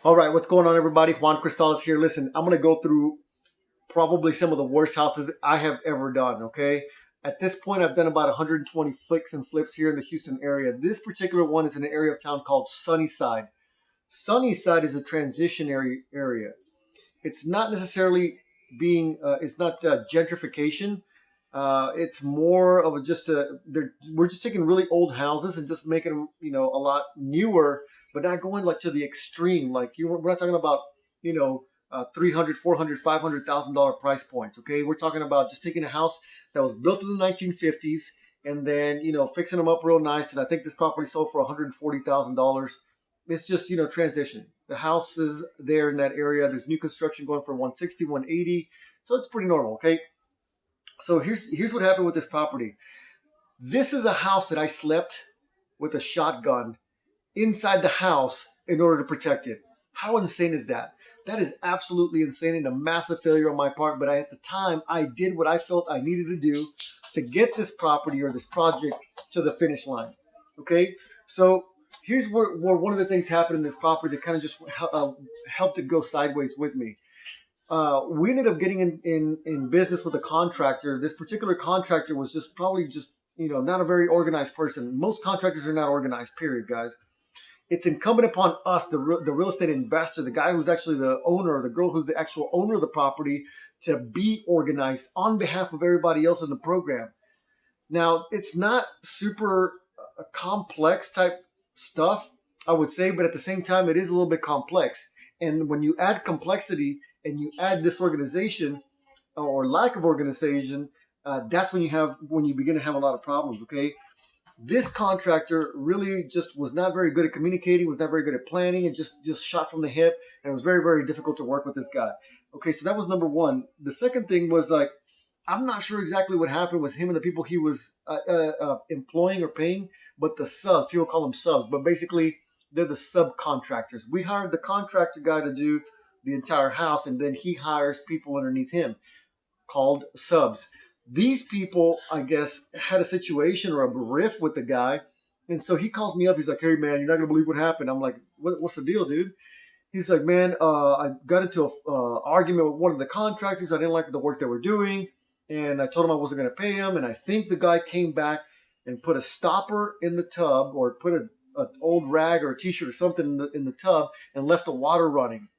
All right, what's going on, everybody? Juan Cristales here. Listen, I'm going to go through probably some of the worst houses I have ever done, okay? At this point, I've done about 120 flicks and flips here in the Houston area. This particular one is in an area of town called Sunnyside. Sunnyside is a transitionary area. It's not necessarily it's not gentrification. It's more of we're just taking really old houses and just making them, a lot newer, but not going like to the extreme. We're not talking about, 300, 400, $500,000 price points. Okay. We're talking about just taking a house that was built in the 1950s and then, fixing them up real nice. And I think this property sold for $140,000. It's just, transition. The house is there in that area. There's new construction going for 160, 180. So it's pretty normal. Okay. So here's what happened with this property. This is a house that I slept with a shotgun inside the house in order to protect it. How insane is that? That is absolutely insane and a massive failure on my part. But at the time, I did what I felt I needed to do to get this property or this project to the finish line. Okay, so here's where one of the things happened in this property that kind of just helped it go sideways with me. We ended up getting in business with a contractor. This particular contractor was probably not a very organized person. Most contractors are not organized, period, guys. It's incumbent upon us, the real estate investor, the guy who's actually the owner, or the girl who's the actual owner of the property, to be organized on behalf of everybody else in the program. Now, it's not super complex type stuff, I would say, but at the same time, it is a little bit complex. And when you add complexity and you add disorganization or lack of organization, that's when you begin to have a lot of problems. Okay, this contractor really just was not very good at communicating, was not very good at planning, and just shot from the hip, and it was very, very difficult to work with this guy. Okay, so that was number one. The second thing was, I'm not sure exactly what happened with him and the people he was employing or paying, but the subs, people call them subs, but basically they're the subcontractors. We hired the contractor guy to do the entire house, and then he hires people underneath him called subs. These people, I guess, had a situation or a riff with the guy, and so he calls me up. He's like, "Hey, man, you're not gonna believe what happened." I'm like, "What's the deal, dude?" He's like, "Man, I got into an argument with one of the contractors. I didn't like the work they were doing, and I told him I wasn't gonna pay him. And I think the guy came back and put a stopper in the tub, or put an old rag or a t-shirt or something in the tub, and left the water running.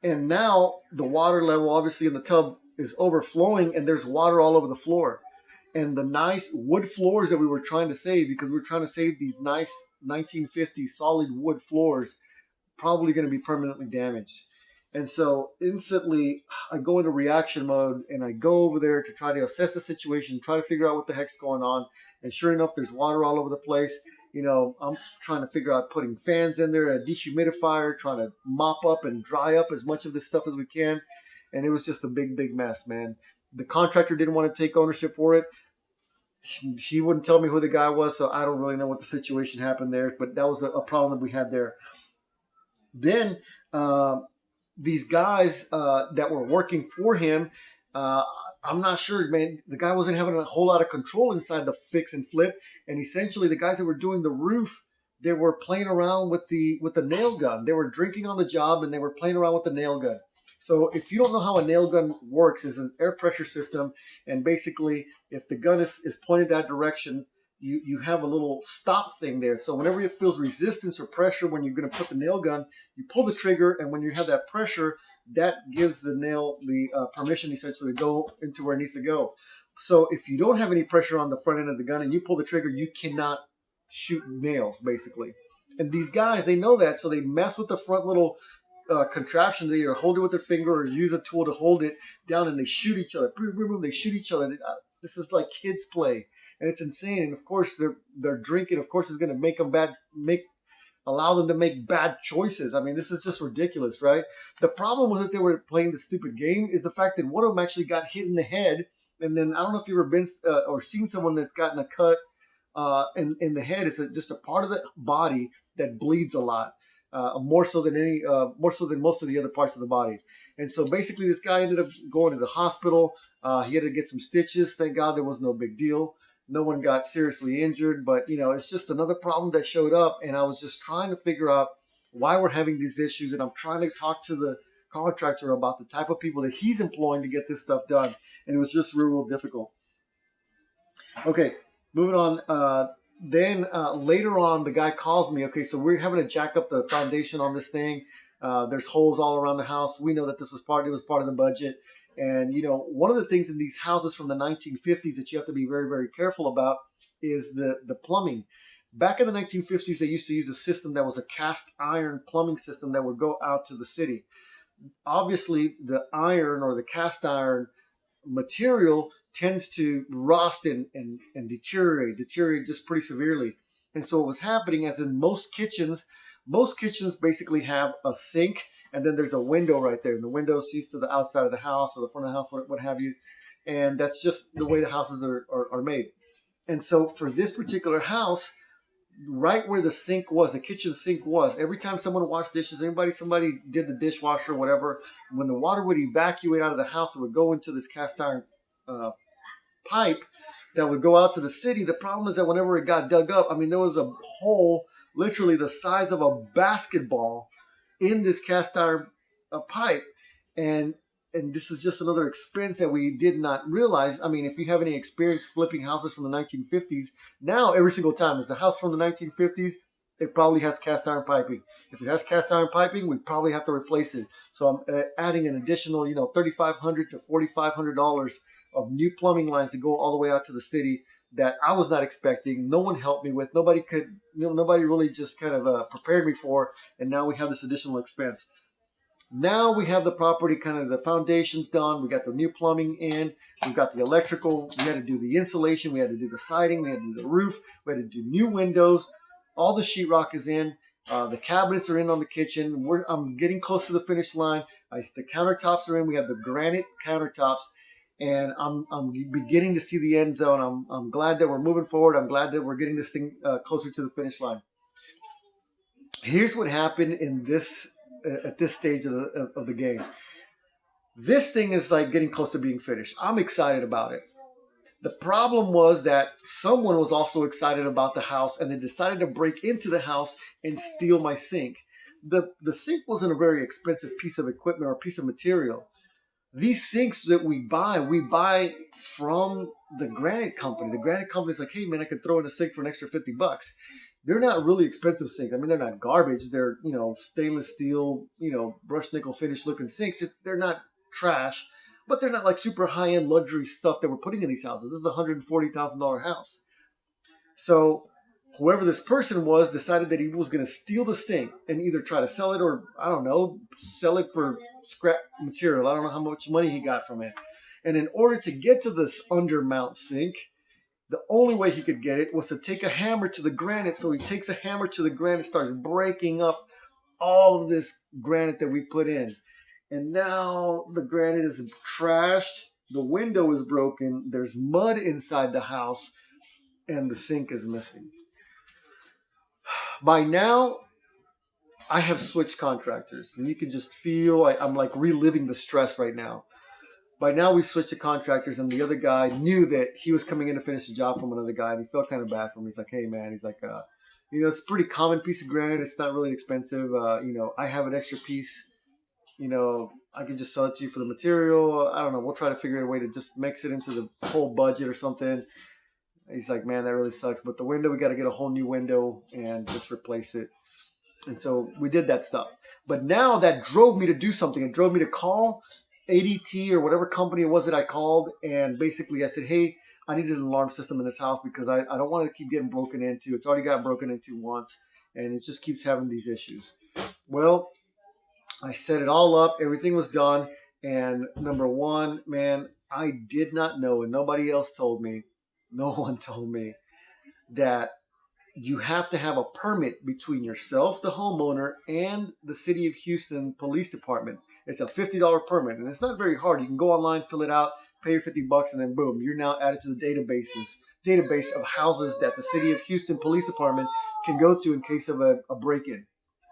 And now the water level, obviously, in the tub is overflowing, and there's water all over the floor. And the nice wood floors that we were trying to save, because we were trying to save these nice 1950 solid wood floors, probably going to be permanently damaged." And so instantly I go into reaction mode, and I go over there to try to assess the situation, try to figure out what the heck's going on. And sure enough, there's water all over the place. I'm trying to figure out putting fans in there, a dehumidifier, trying to mop up and dry up as much of this stuff as we can. And it was just a big, big mess, man. The contractor didn't want to take ownership for it. He wouldn't tell me who the guy was, so I don't really know what the situation happened there. But that was a problem that we had there. Then these guys that were working for him, I'm not sure, man. The guy wasn't having a whole lot of control inside the fix and flip. And essentially, the guys that were doing the roof, they were playing around with the nail gun. They were drinking on the job, and they were playing around with the nail gun. So if you don't know how a nail gun works, it's an air pressure system. And basically, if the gun is pointed that direction, you have a little stop thing there. So whenever it feels resistance or pressure when you're going to put the nail gun, you pull the trigger. And when you have that pressure, that gives the nail the permission essentially to go into where it needs to go. So if you don't have any pressure on the front end of the gun and you pull the trigger, you cannot shoot nails, basically. And these guys, they know that, so they mess with the front little contraption. They either hold it with their finger or use a tool to hold it down, and they shoot each other. They shoot each other. This is like kids play, and it's insane. And of course, they're drinking. Of course, is going to make them allow them to make bad choices. I mean, this is just ridiculous, right? The problem was that they were playing the stupid game is the fact that one of them actually got hit in the head. And then I don't know if you've ever been or seen someone that's gotten a cut in the head. It's just a part of the body that bleeds a lot, more so than most of the other parts of the body. And so basically, this guy ended up going to the hospital. He had to get some stitches. Thank God there was no big deal. No one got seriously injured, but it's just another problem that showed up, and I was just trying to figure out why we're having these issues, and I'm trying to talk to the contractor about the type of people that he's employing to get this stuff done, and it was just real difficult. Okay, moving on. Then later on, the guy calls me. Okay, so we're having to jack up the foundation on this thing. There's holes all around the house. We know that this was it was part of the budget. And one of the things in these houses from the 1950s that you have to be very, very careful about is the plumbing. Back in the 1950s, they used to use a system that was a cast iron plumbing system that would go out to the city. Obviously, the iron or the cast iron material tends to rust and deteriorate just pretty severely. And so what was happening, as in most kitchens basically have a sink, and then there's a window right there. And the window sees to the outside of the house or the front of the house, what have you. And that's just the way the houses are made. And so for this particular house, right where the sink was, the kitchen sink was, every time someone washed dishes, somebody did the dishwasher or whatever, when the water would evacuate out of the house, it would go into this cast iron pipe that would go out to the city. The problem is that whenever it got dug up, there was a hole literally the size of a basketball in this cast iron pipe, and this is just another expense that we did not realize. If you have any experience flipping houses from the 1950s, now every single time is the house from the 1950s, it probably has cast iron piping. If it has cast iron piping, we probably have to replace it. So I'm adding an additional, $3,500 to $4,500 of new plumbing lines to go all the way out to the city that I was not expecting. No one helped me with. Nobody really just kind of prepared me for. And now we have this additional expense. Now we have the property, kind of the foundations done. We got the new plumbing in. We've got the electrical. We had to do the insulation. We had to do the siding. We had to do the roof. We had to do new windows. All the sheetrock is in. The cabinets are in on the kitchen. I'm getting close to the finish line. The countertops are in. We have the granite countertops. And I'm beginning to see the end zone. I'm glad that we're moving forward. I'm glad that we're getting this thing closer to the finish line. Here's what happened at this stage of the game. This thing is like getting close to being finished. I'm excited about it. The problem was that someone was also excited about the house, and they decided to break into the house and steal my sink. The sink wasn't a very expensive piece of equipment or piece of material. These sinks that we buy from the granite company. The granite company is like, hey man, I could throw in a sink for an extra $50. They're not really expensive sinks. They're not garbage. They're, stainless steel, brushed nickel finish looking sinks. They're not trash, but they're not like super high-end luxury stuff that we're putting in these houses. This is a $140,000 house. So whoever this person was decided that he was going to steal the sink and either try to sell it or, I don't know, sell it for scrap material. I don't know how much money he got from it. And in order to get to this undermount sink, the only way he could get it was to take a hammer to the granite. So he takes a hammer to the granite, starts breaking up all of this granite that we put in. And now the granite is trashed. The window is broken. There's mud inside the house. And the sink is missing. By now, I have switched contractors. And you can just feel I'm like reliving the stress right now. By now, we switched to contractors, and the other guy knew that he was coming in to finish the job from another guy, and he felt kind of bad for him. He's like, hey, man, it's a pretty common piece of granite. It's not really expensive. I have an extra piece. I can just sell it to you for the material. I don't know. We'll try to figure out a way to just mix it into the whole budget or something. He's like, man, that really sucks. But the window, we got to get a whole new window and just replace it. And so we did that stuff. But now that drove me to do something. It drove me to call ADT or whatever company it was that I called, and basically I said, hey, I needed an alarm system in this house because I don't want it to keep getting broken into. It's already gotten broken into once, and it just keeps having these issues. Well, I set it all up. Everything was done, and number one, man, I did not know, and nobody else told me, no one told me, that you have to have a permit between yourself, the homeowner, and the City of Houston Police Department. It's a $50 permit, and it's not very hard. You can go online, fill it out, pay your $50, and then boom, you're now added to the database of houses that the City of Houston Police Department can go to in case of a break-in.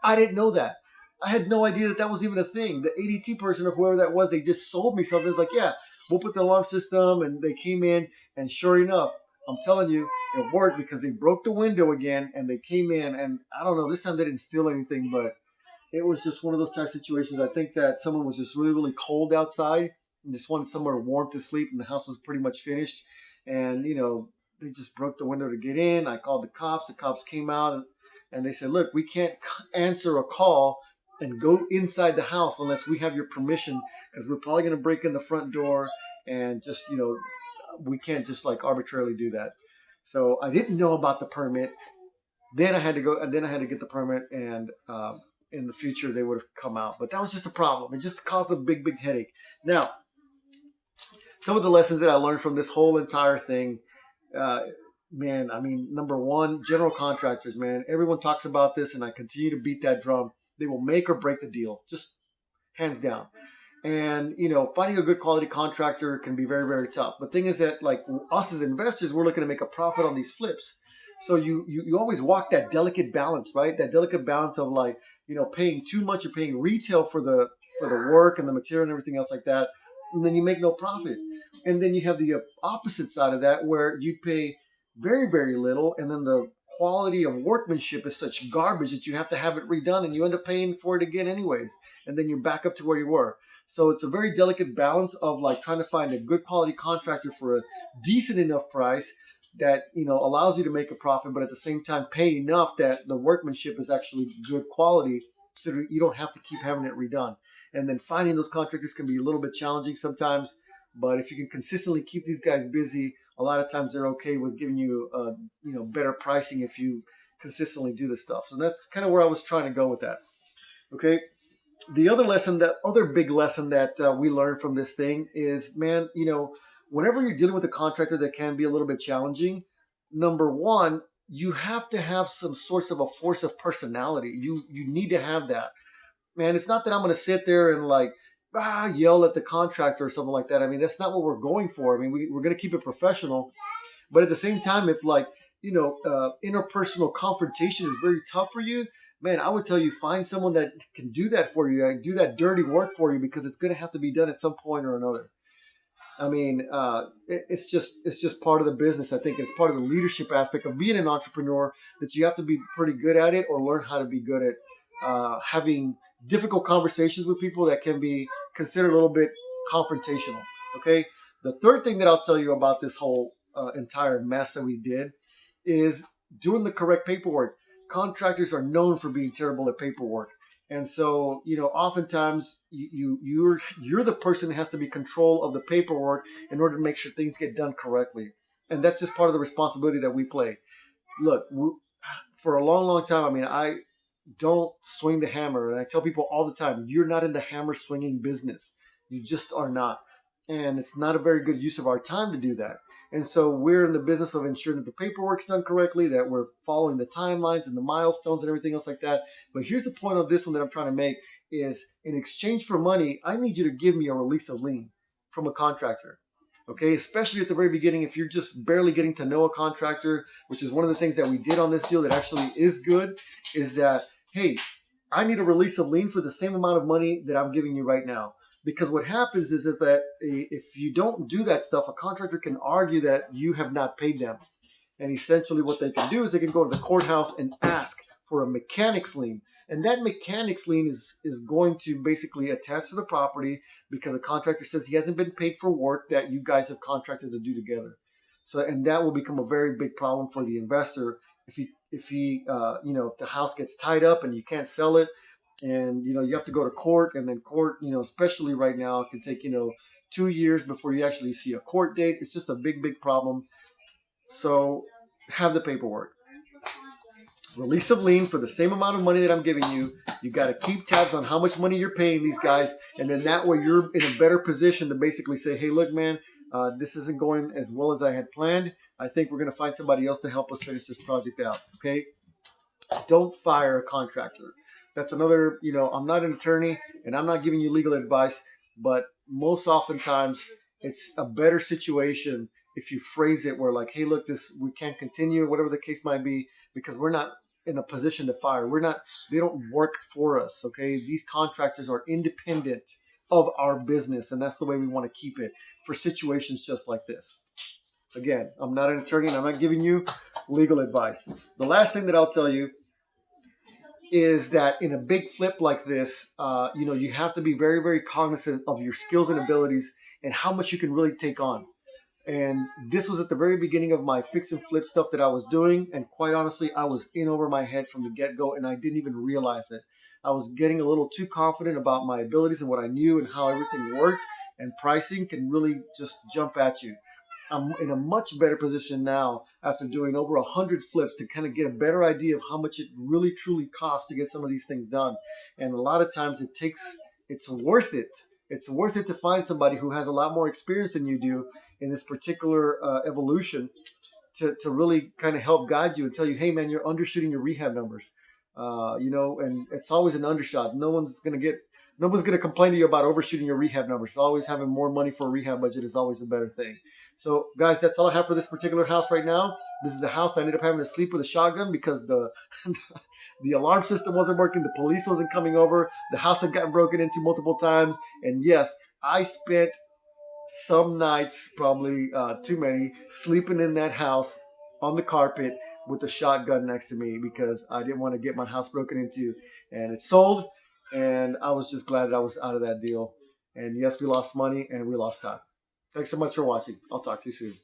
I didn't know that. I had no idea that was even a thing. The ADT person or whoever that was, they just sold me something. It's like, yeah, we'll put the alarm system, and they came in, and sure enough, I'm telling you, it worked because they broke the window again and they came in, and I don't know, this time they didn't steal anything, but it was just one of those type of situations. I think that someone was just really, really cold outside and just wanted somewhere warm to sleep, and the house was pretty much finished. And, they just broke the window to get in. I called the cops. The cops came out and they said, look, we can't answer a call and go inside the house unless we have your permission because we're probably going to break in the front door and just, we can't just like arbitrarily do that. So I didn't know about the permit. Then I had to go, and then I had to get the permit, and in the future they would have come out. But that was just a problem. It just caused a big, big headache. Now, some of the lessons that I learned from this whole entire thing, uh, man, I mean, number one, general contractors, man, everyone talks about this, and I continue to beat that drum. They will make or break the deal, just hands down. And finding a good quality contractor can be very, very tough. But the thing is that, like, us as investors, we're looking to make a profit on these flips. So you always walk that delicate balance, right? That delicate balance of, like, paying too much, you're paying retail for the work and the material and everything else like that, and then you make no profit. And then you have the opposite side of that where you pay very, very little, and then the quality of workmanship is such garbage that you have to have it redone, and you end up paying for it again anyways, and then you're back up to where you were. So it's a very delicate balance of, like, trying to find a good quality contractor for a decent enough price that allows you to make a profit, but at the same time pay enough that the workmanship is actually good quality, so that you don't have to keep having it redone. And then finding those contractors can be a little bit challenging sometimes, but if you can consistently keep these guys busy, a lot of times they're okay with giving you better pricing if you consistently do this stuff. So that's kind of where I was trying to go with that. Okay. The other big lesson that we learned from this thing is, man, whenever you're dealing with a contractor that can be a little bit challenging, number one, you have to have some sorts of a force of personality. You need to have that. Man, it's not that I'm going to sit there and, like, yell at the contractor or something like that. I mean, that's not what we're going for. I mean, we're going to keep it professional. But at the same time, if, like, interpersonal confrontation is very tough for you, man, I would tell you, find someone that can do that for you, and do that dirty work for you, because it's going to have to be done at some point or another. I mean, it's just part of the business. I think it's part of the leadership aspect of being an entrepreneur, that you have to be pretty good at it, or learn how to be good at having difficult conversations with people that can be considered a little bit confrontational. Okay. The third thing that I'll tell you about this whole entire mess that we did is doing the correct paperwork. Contractors are known for being terrible at paperwork. And so, oftentimes you're the person that has to be control of the paperwork in order to make sure things get done correctly. And that's just part of the responsibility that we play. Look, for a long, long time, I mean, I don't swing the hammer. And I tell people all the time, you're not in the hammer swinging business. You just are not. And it's not a very good use of our time to do that. And so we're in the business of ensuring that the paperwork's done correctly, that we're following the timelines and the milestones and everything else like that. But here's the point of this one that I'm trying to make is, in exchange for money, I need you to give me a release of lien from a contractor. Okay, especially at the very beginning, if you're just barely getting to know a contractor, which is one of the things that we did on this deal that actually is good, is that, hey, I need a release of lien for the same amount of money that I'm giving you right now. Because what happens is that if you don't do that stuff, a contractor can argue that you have not paid them. And essentially what they can do is they can go to the courthouse and ask for a mechanic's lien. And that mechanic's lien is going to basically attach to the property because the contractor says he hasn't been paid for work that you guys have contracted to do together. So, and that will become a very big problem for the investor if the house gets tied up and you can't sell it, and you have to go to court, and then court, especially right now, it can take 2 years before you actually see a court date. It's just a big, big problem. So have the paperwork. Release of lien for the same amount of money that I'm giving you. You got to keep tabs on how much money you're paying these guys, and then that way you're in a better position to basically say, hey, look, man, this isn't going as well as I had planned. I think we're going to find somebody else to help us finish this project out. Okay? Don't fire a contractor. That's another, I'm not an attorney and I'm not giving you legal advice, but most oftentimes it's a better situation if you phrase it where, like, hey, look, we can't continue, whatever the case might be, because we're not in a position to fire. They don't work for us. Okay. These contractors are independent of our business, and that's the way we want to keep it for situations just like this. Again, I'm not an attorney and I'm not giving you legal advice. The last thing that I'll tell you is that in a big flip like this, you have to be very, very cognizant of your skills and abilities and how much you can really take on. And this was at the very beginning of my fix and flip stuff that I was doing. And quite honestly, I was in over my head from the get go and I didn't even realize it. I was getting a little too confident about my abilities and what I knew and how everything worked. And pricing can really just jump at you. I'm in a much better position now after doing over 100 flips to kind of get a better idea of how much it really truly costs to get some of these things done. And a lot of times it's worth it. It's worth it to find somebody who has a lot more experience than you do in this particular evolution to really kind of help guide you and tell you, hey man, you're undershooting your rehab numbers. And it's always an undershot. No one's gonna complain to you about overshooting your rehab numbers. Always having more money for a rehab budget is always a better thing. So guys, that's all I have for this particular house right now. This is the house I ended up having to sleep with a shotgun because the the alarm system wasn't working, the police wasn't coming over, the house had gotten broken into multiple times, and yes, I spent some nights, probably too many, sleeping in that house on the carpet with a shotgun next to me because I didn't want to get my house broken into. And it sold, and I was just glad that I was out of that deal. And yes, we lost money and we lost time. Thanks so much for watching. I'll talk to you soon.